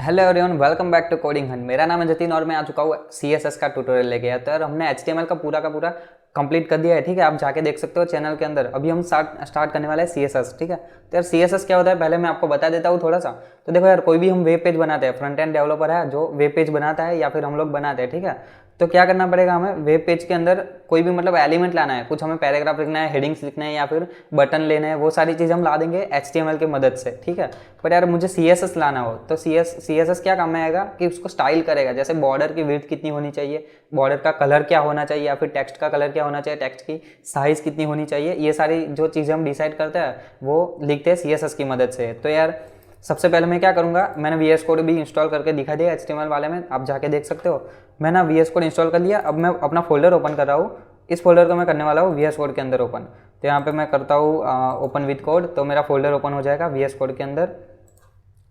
Hello everyone, welcome back to Coding Hunt. मेरा नाम है जतिन और मैं आ चुका हूँ सीएसएस का ट्यूटोरियल लेके आया। तो यार हमने एचटीएमएल का पूरा कंप्लीट कर दिया है। ठीक है, आप जाके देख सकते हो चैनल के अंदर। अभी हम स्टार्ट करने वाले हैं सीएसएस। ठीक है, तो यार सीएसएस क्या होता है पहले मैं आपको बता देता हूँ थोड़ा सा। तो देखो यार, कोई भी हम वेब पेज बनाते हैं, फ्रंट एंड डेवलपर है जो वेब पेज बनाता है या फिर हम लोग बनाते हैं। ठीक है, तो क्या करना पड़ेगा हमें, वेब पेज के अंदर कोई भी मतलब एलिमेंट लाना है, कुछ हमें पैराग्राफ लिखना है, हेडिंग्स लिखना है या फिर बटन लेना है, वो सारी चीज़ हम ला देंगे एचटीएमएल की मदद से। ठीक है, पर यार मुझे सीएसएस लाना हो तो सीएसएस क्या काम में आएगा कि उसको स्टाइल करेगा। जैसे बॉर्डर की विड्थ कितनी होनी चाहिए, बॉर्डर का कलर क्या होना चाहिए या फिर टेक्स्ट का कलर क्या होना चाहिए, टेक्स्ट की साइज़ कितनी होनी चाहिए, ये सारी जो चीज़ें हम डिसाइड करते हैं वो लिखते हैं सीएसएस की मदद से। तो यार सबसे पहले मैं क्या करूँगा, मैंने VS कोड भी इंस्टॉल करके दिखा दिया एचटीएमएल वाले में, आप जाके देख सकते हो। मैं ना VS कोड इंस्टॉल कर लिया। अब मैं अपना फोल्डर ओपन कर रहा हूँ। इस फोल्डर को मैं करने वाला हूँ VS कोड के अंदर ओपन। तो यहाँ पे मैं करता हूँ ओपन विथ कोड, तो मेरा फोल्डर ओपन हो जाएगा VS कोड के अंदर।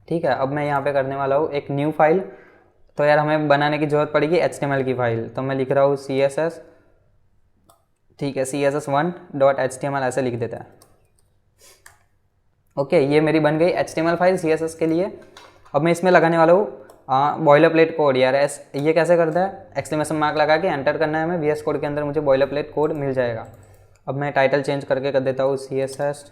ठीक है, अब मैं यहाँ पे करने वाला हूँ एक न्यू फाइल। तो यार हमें बनाने की जरूरत पड़ेगी HTML की फाइल, तो मैं लिख रहा हूँ CSS। ठीक है, css1.html ऐसे लिख देता है। ओके, ये मेरी बन गई HTML फाइल CSS के लिए। अब मैं इसमें लगाने वाला हूँ बॉयलर प्लेट कोड। यार ये कैसे करता है, एक्सक्लेमेशन मार्क लगा के एंटर करना है हमें। VS कोड के अंदर मुझे बॉयलर प्लेट कोड मिल जाएगा। अब मैं टाइटल चेंज करके कर देता हूँ CSS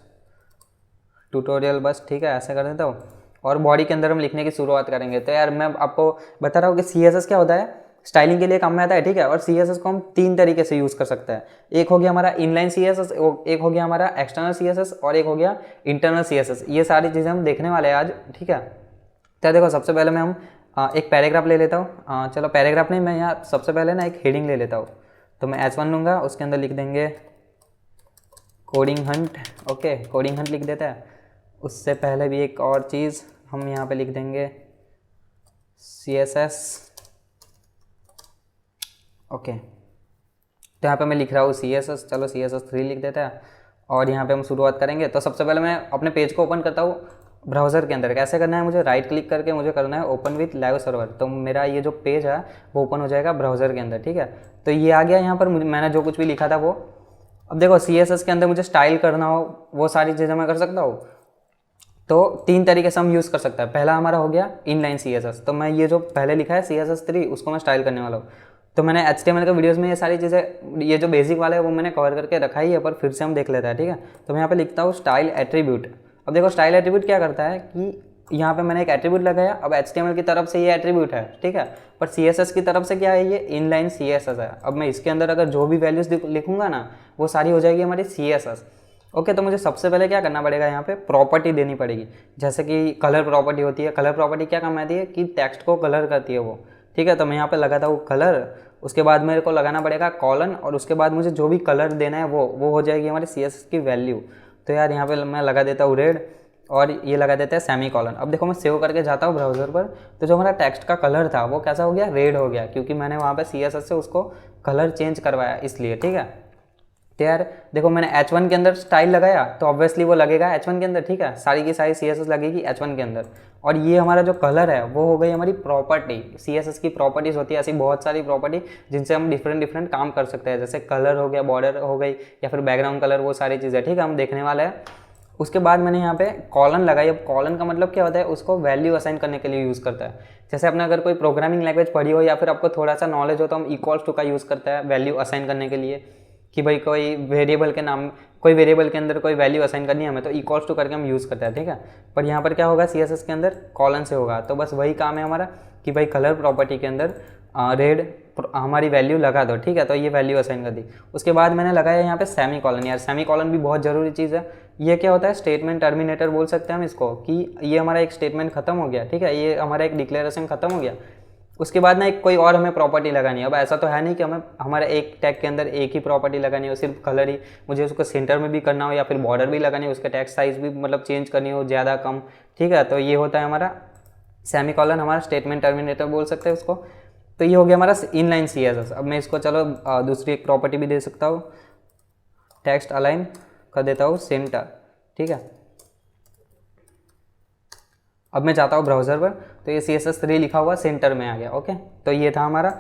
ट्यूटोरियल, बस। ठीक है, ऐसे कर देता हूँ और बॉडी के अंदर हम लिखने की शुरुआत करेंगे। तो यार मैं आपको बता रहा हूँ कि CSS क्या होता है, स्टाइलिंग के लिए काम में आता है। ठीक है, और CSS को हम 3 तरीके से यूज़ कर सकते हैं। एक हो गया हमारा इनलाइन CSS, एक हो गया हमारा एक्सटर्नल CSS और एक हो गया इंटरनल CSS। ये सारी चीज़ें हम देखने वाले हैं आज। ठीक है, तो देखो सबसे पहले मैं हम एक पैराग्राफ ले लेता हूँ। चलो पैराग्राफ नहीं, मैं यहाँ सबसे पहले ना एक हेडिंग ले लेता हूँ। तो मैं H1 लूँगा, उसके अंदर लिख देंगे coding Hunt. Okay, coding Hunt लिख देता है। उससे पहले भी एक और चीज़ हम यहाँ पे लिख देंगे CSS। ओके, तो यहाँ पे मैं लिख रहा हूँ CSS। चलो CSS3 लिख देता है और यहाँ पे हम शुरुआत करेंगे। तो सबसे पहले मैं अपने पेज को ओपन करता हूँ ब्राउज़र के अंदर। कैसे करना है, मुझे राइट क्लिक करके मुझे करना है ओपन विथ लाइव सर्वर। तो मेरा ये जो पेज है वो ओपन हो जाएगा ब्राउज़र के अंदर। ठीक है, तो ये आ गया यहाँ पर। मैंने जो कुछ भी लिखा था वो, अब देखो CSS के अंदर मुझे स्टाइल करना हो वो सारी चीज़ें मैं कर सकता हूँ। तो 3 तरीके से हम यूज़ कर सकते हैं। पहला हमारा हो गया इनलाइन CSS। तो मैं ये जो पहले लिखा है CSS3 उसको मैं स्टाइल करने वाला हूँ। तो मैंने HTML के वीडियोस में ये सारी चीज़ें, ये जो बेसिक वाला है वो मैंने कवर करके रखा ही है, पर फिर से हम देख लेते हैं। ठीक है, तो मैं यहाँ पे लिखता हूँ स्टाइल एट्रीब्यूट। अब देखो स्टाइल एट्रीब्यूट क्या करता है कि यहाँ पे मैंने एक एट्रीब्यूट लगाया। अब HTML की तरफ से ये एट्रीब्यूट है, ठीक है, पर CSS की तरफ से क्या है, ये इनलाइन CSS है। अब मैं इसके अंदर अगर जो भी वैल्यूज़ लिखूंगा ना वो सारी हो जाएगी हमारी CSS। ओके, तो मुझे सबसे पहले क्या करना पड़ेगा, यहाँ पे प्रॉपर्टी देनी पड़ेगी। जैसे कि कलर प्रॉपर्टी होती है। कलर प्रॉपर्टी क्या काम आती है कि टेक्स्ट को कलर करती है वो। ठीक है, तो मैं यहाँ पे लगाता हूँ कलर। उसके बाद मेरे को लगाना पड़ेगा कॉलन और उसके बाद मुझे जो भी कलर देना है वो हो जाएगी हमारी CSS की वैल्यू। तो यार यहाँ पे मैं लगा देता हूँ रेड और ये लगा देते हैं सेमी कॉलन। अब देखो मैं सेव करके जाता हूँ ब्राउज़र पर, तो जो हमारा टेक्स्ट का कलर था वो कैसा हो गया, रेड हो गया, क्योंकि मैंने वहाँ पे CSS से उसको कलर चेंज करवाया इसलिए। ठीक है, तो यार देखो मैंने H1 के अंदर स्टाइल लगाया तो ऑब्वियसली वो लगेगा H1 के अंदर। ठीक है, सारी की सारी CSS लगेगी H1 के अंदर। और ये हमारा जो कलर है वो हो गई हमारी प्रॉपर्टी। CSS की प्रॉपर्टीज होती है ऐसी बहुत सारी प्रॉपर्टी जिनसे हम डिफरेंट काम कर सकते हैं। जैसे कलर हो गया, बॉर्डर हो गई या फिर बैकग्राउंड कलर, वो सारी चीज़ें। ठीक है, हम देखने वाले हैं। उसके बाद मैंने यहाँ पे कॉलन लगाई। अब कॉलन का मतलब क्या होता है, उसको वैल्यू असाइन करने के लिए यूज़ करता है। जैसे आपने अगर कोई प्रोग्रामिंग लैंग्वेज पढ़ी हो या फिर आपको थोड़ा सा नॉलेज हो तो हम इक्वल्स टू का यूज़ करता है वैल्यू असाइन करने के लिए, कि भाई कोई वेरिएबल के नाम, कोई वेरिएबल के अंदर कोई वैल्यू असाइन करनी है हमें तो इक्वल्स टू करके हम यूज़ करते हैं। ठीक है, पर यहाँ पर क्या होगा, CSS के अंदर कॉलन से होगा। तो बस वही काम है हमारा कि भाई कलर प्रॉपर्टी के अंदर रेड हमारी वैल्यू लगा दो। ठीक है, तो ये वैल्यू असाइन कर दी। उसके बाद मैंने लगाया यहाँ पे सेमी कॉलन। यार सेमी कॉलन भी बहुत ज़रूरी चीज़ है। ये क्या होता है, स्टेटमेंट टर्मिनेटर बोल सकते हैं हम इसको, कि ये हमारा एक स्टेटमेंट खत्म हो गया। ठीक है, ये हमारा एक डिक्लेरेशन खत्म हो गया। उसके बाद ना एक कोई और हमें प्रॉपर्टी लगानी है। अब ऐसा तो है नहीं कि हमें हमारे एक टैग के अंदर एक ही प्रॉपर्टी लगानी हो, सिर्फ कलर ही, मुझे उसको सेंटर में भी करना हो या फिर बॉर्डर भी लगानी हो, उसका टेक्स्ट साइज भी मतलब चेंज करनी हो, ज़्यादा कम। ठीक है, तो ये होता है हमारा सेमी कॉलन, हमारा स्टेटमेंट टर्मिनेटर बोल सकते हैं उसको। तो ये हो गया हमारा इनलाइन CSS। अब मैं इसको चलो दूसरी एक प्रॉपर्टी भी दे सकता हूँ, टेक्स्ट अलाइन कर देता हूँ सेंटर। ठीक है, अब मैं जाता हूँ ब्राउज़र पर, तो ये CSS3 लिखा हुआ सेंटर में आ गया। ओके, तो ये था हमारा।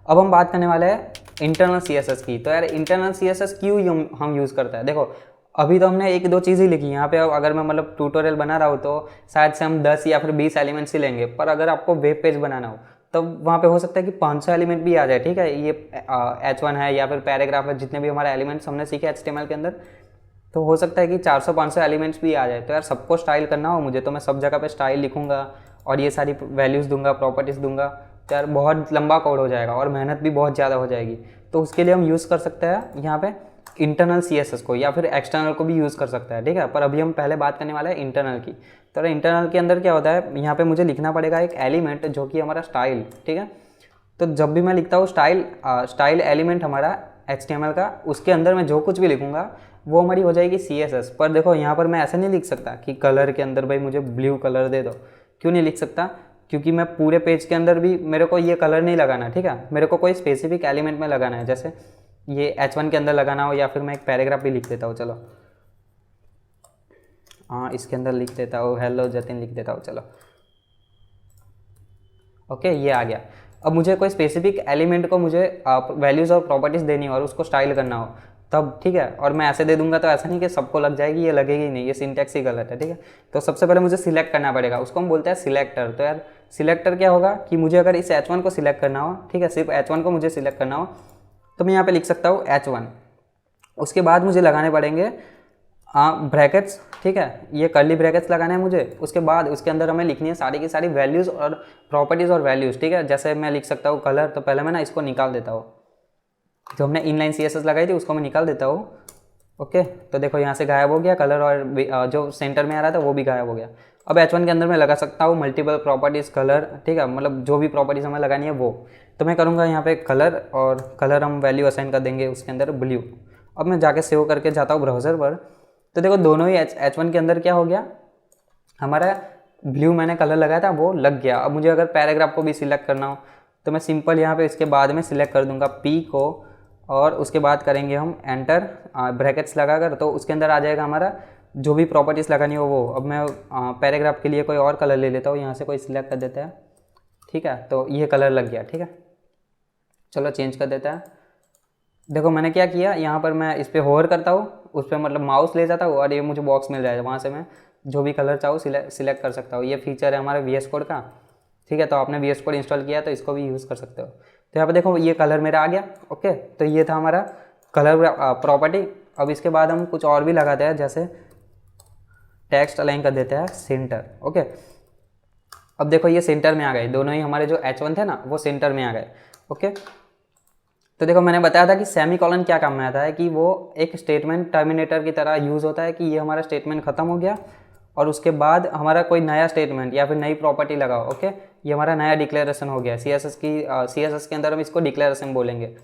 अब हम बात करने वाले हैं इंटरनल CSS की। तो यार इंटरनल CSS क्यों हम यूज़ करते हैं, देखो अभी तो हमने एक दो चीज़ ही लिखी यहाँ पे। अब अगर मैं मतलब ट्यूटोरियल बना रहा हूँ तो शायद से हम 10 या फिर 20 एलिमेंट्स ही लेंगे, पर अगर आपको वेब पेज बनाना हो तो वहाँ पे हो सकता है कि 500 एलिमेंट भी आ जाए। ठीक है, ये H1 है या फिर पैराग्राफ है, जितने भी हमारे एलिमेंट्स हमने सीखे HTML के अंदर, तो हो सकता है कि 400-500 एलिमेंट्स भी आ जाए। तो यार सबको स्टाइल करना हो मुझे, तो मैं सब जगह पे स्टाइल लिखूंगा और ये सारी वैल्यूज़ दूंगा, प्रॉपर्टीज़ दूंगा, तो यार बहुत लंबा कोड हो जाएगा और मेहनत भी बहुत ज़्यादा हो जाएगी। तो उसके लिए हम यूज़ कर सकते हैं यहाँ पे इंटरनल CSS को, या फिर एक्सटर्नल को भी यूज़ कर सकता है। ठीक है, पर अभी हम पहले बात करने वाले हैं इंटरनल की। तो इंटरनल के अंदर क्या होता है, यहाँ पे मुझे लिखना पड़ेगा एक एलिमेंट जो कि हमारा स्टाइल। ठीक है, तो जब भी मैं लिखता हूँ स्टाइल एलिमेंट हमारा HTML का, उसके अंदर मैं जो कुछ भी लिखूंगा वो हमारी हो जाएगी CSS। पर देखो यहाँ पर मैं ऐसा नहीं लिख सकता कि कलर के अंदर भाई मुझे ब्लू कलर दे दो। क्यों नहीं लिख सकता, क्योंकि मैं पूरे पेज के अंदर भी मेरे को ये कलर नहीं लगाना। ठीक है, मेरे को कोई स्पेसिफिक एलिमेंट में लगाना है, जैसे ये H1 के अंदर लगाना हो, या फिर मैं एक पैराग्राफ भी लिख देता हूँ। चलो हाँ, इसके अंदर लिख देता हूँ हेलो जतिन लिख देता हूँ। चलो ओके, ये आ गया। अब मुझे कोई स्पेसिफिक एलिमेंट को मुझे वैल्यूज़ और प्रॉपर्टीज़ देनी हो और उसको स्टाइल करना हो तब, ठीक है, और मैं ऐसे दे दूंगा तो ऐसा नहीं कि सबको लग जाएगी, ये लगेगी नहीं, ये सिंटैक्स ही गलत है। ठीक है, तो सबसे पहले मुझे सिलेक्ट करना पड़ेगा, उसको हम बोलते हैं सिलेक्टर। तो यार सिलेक्टर क्या होगा कि मुझे अगर इस H1 को सिलेक्ट करना हो, ठीक है, सिर्फ H1 को मुझे सिलेक्ट करना हो, तो मैं यहाँ पे लिख सकता हूँ H1। उसके बाद मुझे लगाने पड़ेंगे ब्रैकेट्स। ठीक है, ये कर्ली ब्रैकेट्स लगाना है मुझे। उसके बाद उसके अंदर हमें लिखनी है सारी की सारी वैल्यूज़ और प्रॉपर्टीज़ और वैल्यूज़। ठीक है, जैसे मैं लिख सकता हूँ कलर, तो पहले मैं ना इसको निकाल देता हूँ, जो हमने इनलाइन CSS लगाई थी उसको मैं निकाल देता हूँ। ओके, तो देखो यहाँ से गायब हो गया कलर, और जो सेंटर में आ रहा था वो भी गायब हो गया। अब H1 के अंदर मैं लगा सकता हूँ मल्टीपल प्रॉपर्टीज़ कलर। ठीक है, मतलब जो भी प्रॉपर्टीज़ हमें लगानी है वो, तो मैं करूँगा यहाँ पे कलर, और कलर हम वैल्यू असाइन कर देंगे उसके अंदर ब्लू। अब मैं जाके सेव करके जाता हूँ ब्राउज़र पर, तो देखो दोनों ही H1 के अंदर क्या हो गया, हमारा ब्लू मैंने कलर लगाया था वो लग गया। अब मुझे अगर पैराग्राफ को भी सिलेक्ट करना हो तो मैं सिंपल यहाँ पे इसके बाद में सिलेक्ट कर दूंगा P को, और उसके बाद करेंगे हम एंटर ब्रैकेट्स लगाकर, तो उसके अंदर आ जाएगा हमारा जो भी प्रॉपर्टीज़ लगानी हो वो। अब मैं पैराग्राफ के लिए कोई और कलर ले लेता हूँ, यहाँ से कोई सिलेक्ट कर देता है। ठीक है, तो ये कलर लग गया। ठीक है, चलो चेंज कर देता है। देखो मैंने क्या किया, यहाँ पर मैं इस पर होवर करता हूँ, उस पर मतलब माउस ले जाता हूँ और ये मुझे बॉक्स मिल जाएगा, वहाँ से मैं जो भी कलर चाहूँ सिलेक्ट कर सकता हूँ। ये फीचर है हमारे VS कोड का। ठीक है, तो आपने VS कोड इंस्टॉल किया तो इसको भी यूज़ कर सकते हो। तो यहाँ पर देखो ये कलर मेरा आ गया। ओके, तो ये था हमारा कलर प्रॉपर्टी। अब इसके बाद हम कुछ और भी लगाते हैं, जैसे टेक्स्ट अलाइन कर देते हैं सेंटर। ओके, अब देखो ये सेंटर में आ गए, दोनों ही हमारे जो H1 थे ना वो सेंटर में आ गए। ओके, तो देखो मैंने बताया था कि सेमी कॉलन क्या काम में आता है, कि वो एक स्टेटमेंट टर्मिनेटर की तरह यूज़ होता है, कि ये हमारा स्टेटमेंट खत्म हो गया और उसके बाद हमारा कोई नया स्टेटमेंट या फिर नई प्रॉपर्टी लगाओ। ओके, ये हमारा नया डिक्लेरेशन हो गया। CSS के अंदर हम इसको डिक्लेरेशन बोलेंगे।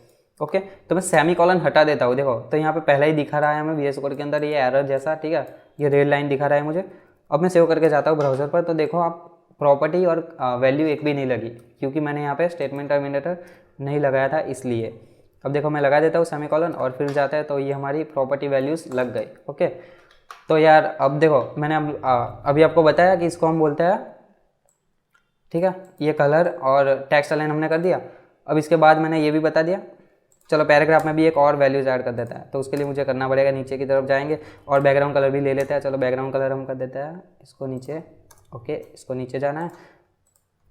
ओके, तो मैं सेमी कॉलन हटा देता हूँ। देखो तो यहाँ पे पहले ही दिखा रहा है हमें VS कोड के अंदर ये एरर जैसा। ठीक है, ये रेड लाइन दिखा रहा है मुझे। अब मैं सेव करके जाता हूँ ब्राउज़र पर, तो देखो आप प्रॉपर्टी और वैल्यू एक भी नहीं लगी, क्योंकि मैंने यहाँ पे स्टेटमेंट टर्मिनेटर नहीं लगाया था इसलिए। अब देखो मैं लगा देता हूँ सेमी कॉलन और फिर जाता है, तो ये हमारी प्रॉपर्टी वैल्यूज़ लग गई। ओके, तो यार अब देखो मैंने अभी आपको बताया कि इसको हम बोलते हैं, ठीक है, ये कलर और टेक्स्ट अलाइन हमने कर दिया। अब इसके बाद मैंने ये भी बता दिया। चलो पैराग्राफ में भी एक और वैल्यूज ऐड कर देता है, तो उसके लिए मुझे करना पड़ेगा, नीचे की तरफ जाएंगे और बैकग्राउंड कलर भी ले लेते हैं। चलो बैकग्राउंड कलर हम कर देते हैं इसको नीचे। ओके, इसको नीचे जाना है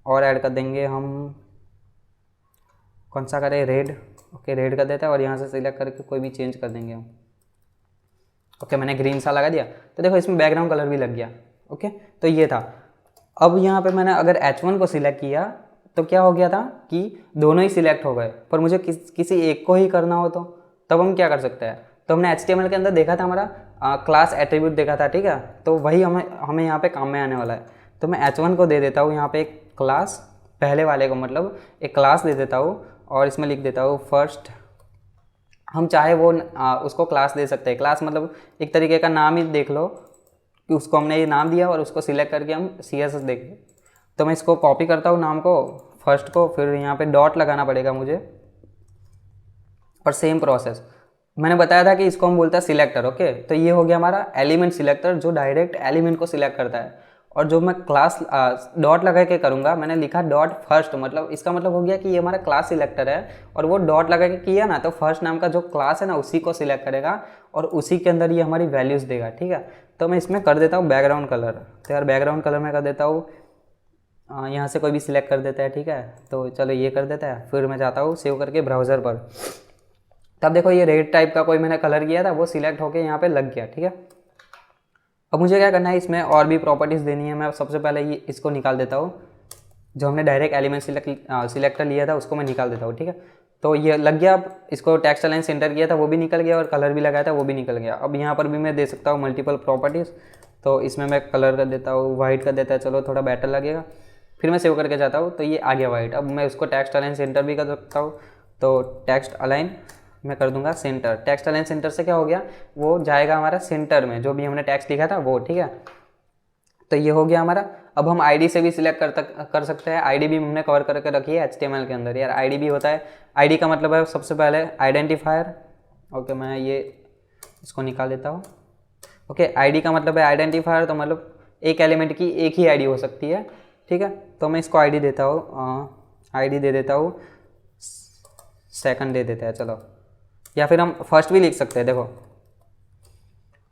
और ऐड कर देंगे हम, कौन सा करें, रेड। ओके, रेड कर देता है और यहाँ से सिलेक्ट करके कोई भी चेंज कर देंगे हम। ओके, मैंने ग्रीन सा लगा दिया, तो देखो इसमें बैकग्राउंड कलर भी लग गया। ओके, तो ये था। अब यहाँ पे मैंने अगर H1 को सिलेक्ट किया तो क्या हो गया था कि दोनों ही सिलेक्ट हो गए, पर मुझे किसी एक को ही करना हो तो तब हम क्या कर सकते हैं। तो हमने HTML के अंदर देखा था हमारा क्लास एट्रीब्यूट देखा था। ठीक है, तो वही हमें यहाँ पे काम में आने वाला है। तो मैं H1 को दे देता हूँ यहाँ पे एक क्लास, पहले वाले को मतलब एक क्लास दे देता हूँ और इसमें लिख देता हूँ फर्स्ट। हम चाहे वो उसको क्लास दे सकते हैं। क्लास मतलब एक तरीके का नाम ही देख लो कि उसको हमने ये नाम दिया और उसको सिलेक्ट करके हम CSS देखें। तो मैं इसको कॉपी करता हूँ नाम को, फर्स्ट को, फिर यहाँ पे डॉट लगाना पड़ेगा मुझे, और सेम प्रोसेस मैंने बताया था कि इसको हम बोलते हैं सिलेक्टर। ओके, तो ये हो गया हमारा एलिमेंट सिलेक्टर, जो डायरेक्ट एलिमेंट को सिलेक्ट करता है। और जो मैं क्लास डॉट लगा के करूँगा, मैंने लिखा डॉट फर्स्ट, मतलब इसका मतलब हो गया कि ये हमारा क्लास सिलेक्टर है, और वो डॉट लगा के किया ना तो फर्स्ट नाम का जो क्लास है ना उसी को सिलेक्ट करेगा और उसी के अंदर ये हमारी वैल्यूज़ देगा, ठीक है। तो मैं इसमें कर देता हूँ बैकग्राउंड कलर। तो यार बैकग्राउंड कलर में कर देता हूँ, यहाँ से कोई भी सिलेक्ट कर देता है, ठीक है। तो चलो ये कर देता है, फिर मैं जाता हूँ सेव करके ब्राउज़र पर। तब देखो ये रेड टाइप का कोई मैंने कलर किया था वो सिलेक्ट होके यहाँ पे लग गया, ठीक है। अब मुझे क्या करना है, इसमें और भी प्रॉपर्टीज़ देनी है। मैं सबसे पहले ये इसको निकाल देता हूँ, जो हमने डायरेक्ट एलिमेंट सिलेक्टर लिया था उसको मैं निकाल देता हूँ, ठीक है। तो ये लग गया। अब इसको टेक्स्ट अलाइन सेंटर किया था वो भी निकल गया, और कलर भी लगाया था वो भी निकल गया। अब यहाँ पर भी मैं दे सकता हूँ मल्टीपल प्रॉपर्टीज़। तो इसमें मैं कलर कर देता हूँ, वाइट कर देता है, चलो थोड़ा बेटर लगेगा। फिर मैं सेव करके जाता हूँ तो ये आ गया वाइट। अब मैं उसको टेक्स्ट अलाइन सेंटर भी कर सकता हूँ। तो टेक्स्ट अलाइन मैं कर दूंगा सेंटर। टेक्स्ट अलाइन सेंटर से क्या हो गया, वो जाएगा हमारा सेंटर में जो भी हमने टेक्स्ट लिखा था वो, ठीक है। तो ये हो गया हमारा। अब हम आईडी से भी सिलेक्ट कर सकते हैं। आईडी भी हमने कवर करके रखी है HTML के अंदर। यार आईडी भी होता है, आईडी का मतलब है सबसे पहले आइडेंटिफायर। ओके मैं ये इसको निकाल देता हूँ। ओके आईडी का मतलब है आइडेंटिफायर, तो मतलब एक एलिमेंट की एक ही आईडी हो सकती है, ठीक है। तो मैं इसको आईडी देता हूँ, आईडी दे देता हूँ, सेकंड दे देते हैं चलो, या फिर हम फर्स्ट भी लिख सकते हैं। देखो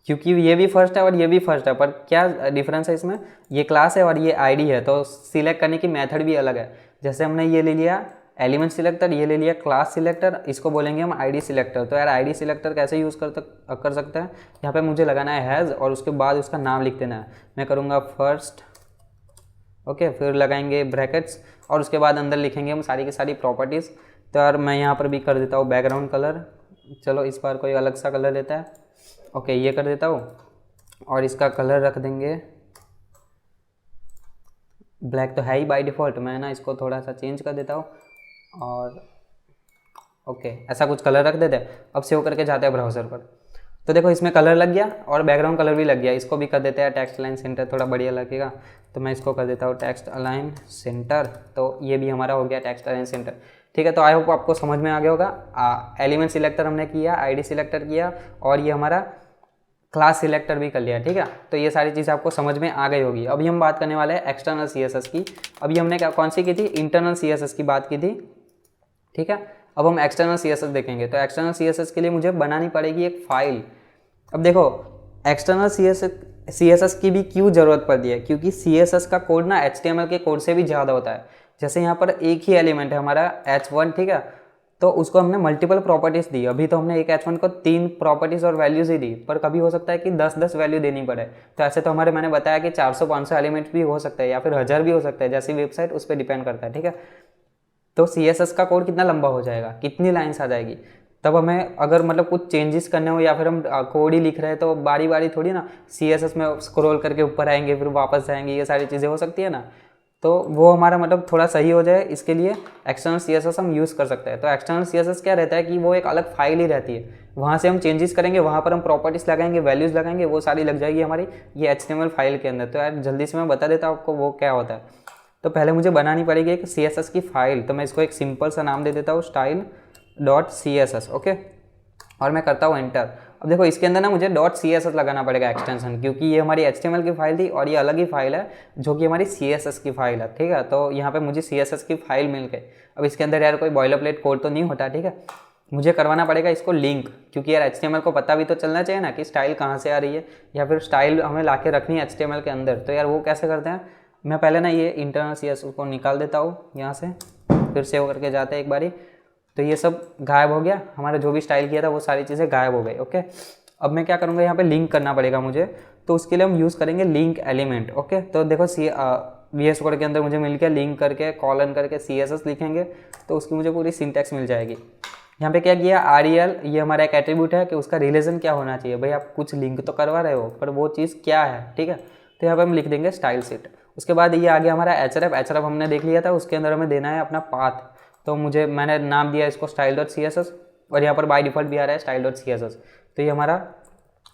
क्योंकि ये भी फर्स्ट है और ये भी फर्स्ट है, पर क्या डिफरेंस है इसमें, ये क्लास है और ये आईडी है, तो सिलेक्ट करने की मेथड भी अलग है। जैसे हमने ये ले लिया एलिमेंट सिलेक्टर, ये ले लिया क्लास सिलेक्टर, इसको बोलेंगे हम आईडी सिलेक्टर। तो यार आईडी सिलेक्टर कैसे यूज़ कर सकते हैं, यहाँ पे मुझे लगाना है हैज़ और उसके बाद उसका नाम लिख देना है। मैं करूँगा फर्स्ट, ओके, फिर लगाएंगे ब्रैकेट्स और उसके बाद अंदर लिखेंगे हम सारी की सारी प्रॉपर्टीज़। तो यार मैं यहाँ पर भी कर देता हूँ बैकग्राउंड कलर। चलो इस बार कोई अलग सा कलर लेता है, ओके ये कर देता हूँ, और इसका कलर रख देंगे ब्लैक। तो है ही बाय डिफ़ॉल्ट, मैं ना इसको थोड़ा सा चेंज कर देता हूँ और ओके ऐसा कुछ कलर रख देते हैं। अब सेव करके जाते हैं ब्राउज़र पर। तो देखो इसमें कलर लग गया और बैकग्राउंड कलर भी लग गया। इसको भी कर देते हैं टेक्स्ट अलाइन सेंटर, थोड़ा बढ़िया लगेगा। तो मैं इसको कर देता हूँ टेक्स्ट अलाइन सेंटर। तो ये भी हमारा हो गया टेक्स्ट अलाइन सेंटर, ठीक है। तो आई होप आपको समझ में आ गया होगा। एलिमेंट सिलेक्टर हमने किया, आईडी सिलेक्टर किया, और ये हमारा क्लास सिलेक्टर भी कर लिया, ठीक है। तो ये सारी चीज़ आपको समझ में आ गई होगी। अभी हम बात करने वाले हैं एक्सटर्नल CSS की। अभी हमने क्या कौन सी की थी, इंटरनल CSS की बात की थी, ठीक है। अब हम एक्सटर्नल CSS देखेंगे। तो एक्सटर्नल CSS के लिए मुझे बनानी पड़ेगी एक फाइल। अब देखो एक्सटर्नल CSS की भी क्यों ज़रूरत पड़ती है, क्योंकि CSS का कोड ना HTML के कोड से भी ज़्यादा होता है। जैसे यहाँ पर एक ही एलिमेंट है हमारा H1, ठीक है, तो उसको हमने मल्टीपल प्रॉपर्टीज़ दी। अभी तो हमने एक H1 को 3 प्रॉपर्टीज़ और वैल्यूज़ ही दी, पर कभी हो सकता है कि 10-10 वैल्यू देनी पड़े। तो ऐसे तो हमारे मैंने बताया कि 400-500 एलिमेंट भी हो सकते हैं या फिर 1000 भी हो सकता है, जैसी वेबसाइट उस पर डिपेंड करता है, ठीक है। तो CSS का कोड कितना लंबा हो जाएगा, कितनी लाइन्स आ जाएगी। तब हमें अगर मतलब कुछ चेंजेस करने हो या फिर हम कोड ही लिख रहे हैं तो बारी बारी थोड़ी ना CSS में स्क्रॉल करके ऊपर आएंगे फिर वापस जाएंगे, ये सारी चीज़ें हो सकती है ना। तो वो हमारा मतलब थोड़ा सही हो जाए इसके लिए एक्सटर्नल CSS हम यूज़ कर सकते हैं। तो एक्सटर्नल CSS क्या रहता है कि वो एक अलग फाइल ही रहती है, वहाँ से हम चेंजेस करेंगे, वहाँ पर हम प्रॉपर्टीज़ लगाएंगे, वैल्यूज़ लगाएंगे, वो सारी लग जाएगी हमारी ये HTML फाइल के अंदर। तो यार जल्दी से मैं बता देता हूँ आपको वो क्या होता है। तो पहले मुझे बनानी पड़ेगी एक CSS की फाइल। तो मैं इसको एक सिंपल सा नाम दे देता हूँ style.css, ओके, और मैं करता हूँ एंटर। अब देखो इसके अंदर ना मुझे .css लगाना पड़ेगा एक्सटेंशन, क्योंकि ये हमारी HTML की फाइल थी और ये अलग ही फाइल है जो कि हमारी CSS की फाइल है, ठीक है। तो यहाँ पे मुझे CSS की फाइल मिल गई। अब इसके अंदर यार कोई बॉयलरप्लेट कोड तो नहीं होता, ठीक है। मुझे करवाना पड़ेगा इसको लिंक, क्योंकि यार HTML को पता भी तो चलना चाहिए ना कि स्टाइल कहाँ से आ रही है, या फिर स्टाइल हमें ला के रखनी है HTML के अंदर। तो यार वो कैसे करते हैं, मैं पहले ना ये इंटरनल CSS को निकाल देता हूँ यहाँ से, फिर सेव करके जाते हैं एक बारी। तो ये सब गायब हो गया, हमारा जो भी स्टाइल किया था वो सारी चीज़ें गायब हो गई, ओके। अब मैं क्या करूँगा, यहाँ पे लिंक करना पड़ेगा मुझे, तो उसके लिए हम यूज़ करेंगे लिंक एलिमेंट, ओके। तो देखो VS कोड के अंदर मुझे मिल गया लिंक करके कॉलन करके CSS लिखेंगे तो उसकी मुझे पूरी सिंटैक्स मिल जाएगी। यहाँ पे क्या किया, REL ये हमारा एक एट्रीब्यूट है कि उसका रिलेशन क्या होना चाहिए। भाई आप कुछ लिंक तो करवा रहे हो पर वो चीज़ क्या है, ठीक है। तो यहाँ पर हम लिख देंगे स्टाइल शीट। उसके बाद ये आ गया हमारा href हमने देख लिया था, उसके अंदर हमें देना है अपना पाथ। तो मैंने नाम दिया इसको style.css और यहाँ पर बाय डिफ़ॉल्ट भी आ रहा है style.css। तो ये हमारा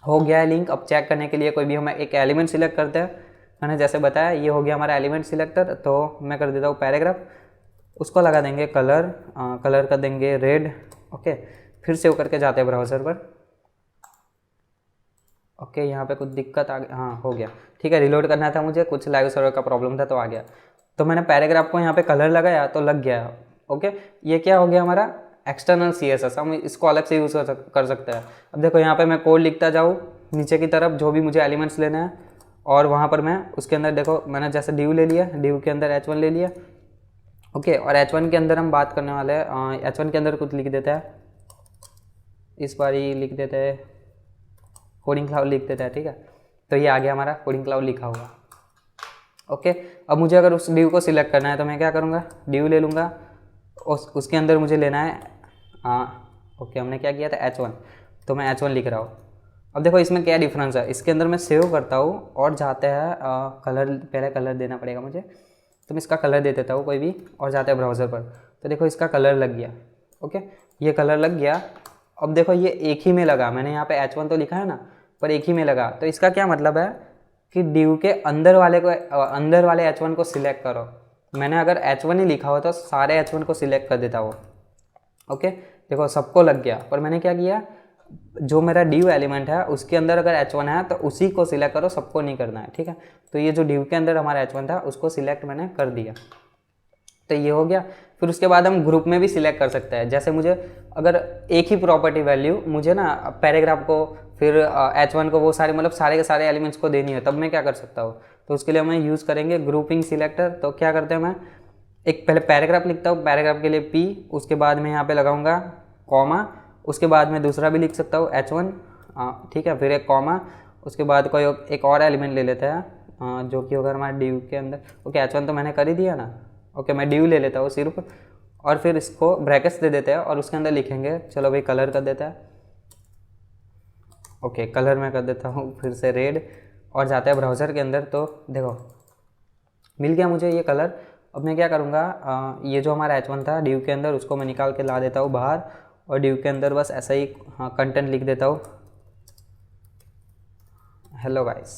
हो गया है लिंक। अब चेक करने के लिए कोई भी हम एक एलिमेंट सिलेक्ट करते हैं, मैंने जैसे बताया ये हो गया हमारा एलिमेंट सिलेक्टर। तो मैं कर देता हूँ पैराग्राफ, उसको लगा देंगे कलर, कलर कर देंगे रेड, ओके। फिर सेव करके जाते हैं ब्राउज़र पर, ओके यहाँ पे कुछ दिक्कत आ गई, हाँ हो गया, ठीक है। रिलोड करना था मुझे, कुछ लाइव सर्वर का प्रॉब्लम था तो आ गया। तो मैंने पैराग्राफ को यहाँ पे कलर लगाया तो लग गया। ओके, ये क्या हो गया हमारा एक्सटर्नल CSS, हम इसको अलग से यूज़ कर सकते हैं। अब देखो यहाँ पे मैं कोड लिखता जाऊँ नीचे की तरफ, जो भी मुझे एलिमेंट्स लेने हैं, और वहाँ पर मैं उसके अंदर देखो मैंने जैसे div ले लिया, div के अंदर h1 ले लिया। ओके, और h1 के अंदर हम बात करने वाले हैं, h1 के अंदर कुछ लिख देते हैं, इस बार ही लिख देते हैं कोडिंग क्लाउड लिख देते हैं, ठीक है। तो ये आ गया हमारा कोडिंग क्लाउड लिखा हुआ। ओके, अब मुझे अगर उस div को सिलेक्ट करना है तो मैं क्या करूँगा, div ले लूँगा, उसके अंदर मुझे लेना है ओके हमने क्या किया था h1, तो मैं h1 लिख रहा हूँ। अब देखो इसमें क्या डिफरेंस है, इसके अंदर मैं सेव करता हूँ और जाते हैं कलर, पहले कलर देना पड़ेगा मुझे, तो मैं इसका कलर दे देता हूँ कोई भी, और जाते हैं ब्राउज़र पर, तो देखो इसका कलर लग गया। ओके, ये कलर लग गया। अब देखो ये एक ही में लगा, मैंने यहाँ पे h1 तो लिखा है ना, पर एक ही में लगा, तो इसका क्या मतलब है कि div के अंदर वाले h1 को सिलेक्ट करो। मैंने अगर h1 ही लिखा हो तो सारे h1 को सिलेक्ट कर देता हो। ओके, देखो सबको लग गया, पर मैंने क्या किया, जो मेरा div एलिमेंट है उसके अंदर अगर h1 है तो उसी को सिलेक्ट करो, सबको नहीं करना है, ठीक है। तो ये जो div के अंदर हमारा h1 था उसको सिलेक्ट मैंने कर दिया, तो ये हो गया। फिर उसके बाद हम ग्रुप में भी सिलेक्ट कर सकते हैं, जैसे मुझे अगर एक ही प्रॉपर्टी वैल्यू मुझे ना पैराग्राफ को फिर h1 को वो सारे मतलब सारे के सारे एलिमेंट्स को देनी है, तब मैं क्या कर सकता हूँ, तो उसके लिए मैं यूज़ करेंगे ग्रुपिंग सिलेक्टर। तो क्या करते हैं, मैं एक पहले पैराग्राफ लिखता हूँ, पैराग्राफ के लिए p, उसके बाद मैं यहाँ पे लगाऊंगा कॉमा, उसके बाद मैं दूसरा भी लिख सकता हूँ h1, ठीक है, फिर एक कॉमा, उसके बाद कोई एक और एलिमेंट ले लेते हैं जो कि होगा हमारे div के अंदर। ओके, h1 तो मैंने कर ही दिया ना। ओके, मैं div ले लेता हूँ सिर्फ, और फिर इसको ब्रैकेट्स दे देते हैं और उसके अंदर लिखेंगे, चलो भाई कलर कर देता है। ओके, कलर मैं कर देता हूँ फिर से रेड, और जाता है ब्राउज़र के अंदर, तो देखो मिल गया मुझे ये कलर। अब मैं क्या करूँगा, ये जो हमारा h1 था div के अंदर उसको मैं निकाल के ला देता हूँ बाहर, और div के अंदर बस ऐसा ही कंटेंट लिख देता हूँ, हेलो गाइस।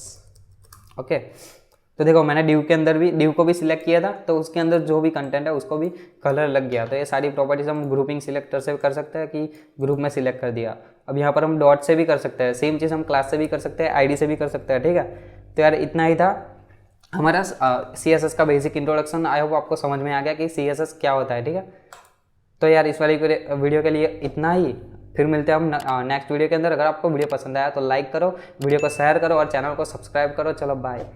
ओके, तो देखो मैंने div के अंदर भी div को भी सिलेक्ट किया था, तो उसके अंदर जो भी कंटेंट है उसको भी कलर लग गया। तो ये सारी प्रॉपर्टीज हम ग्रुपिंग सिलेक्टर से कर सकते हैं कि ग्रुप में सिलेक्ट कर दिया। अब यहाँ पर हम डॉट से भी कर सकते हैं, सेम चीज़ हम क्लास से भी कर सकते हैं, आईडी से भी कर सकते हैं, ठीक है। तो यार इतना ही था हमारा CSS का बेसिक इंट्रोडक्शन। आई होप आपको समझ में आ गया कि CSS क्या होता है, ठीक है। तो यार इस वाली वीडियो के लिए इतना ही, फिर मिलते हैं हम नेक्स्ट वीडियो के अंदर। अगर आपको वीडियो पसंद आया तो लाइक करो, वीडियो को शेयर करो और चैनल को सब्सक्राइब करो। चलो बाय।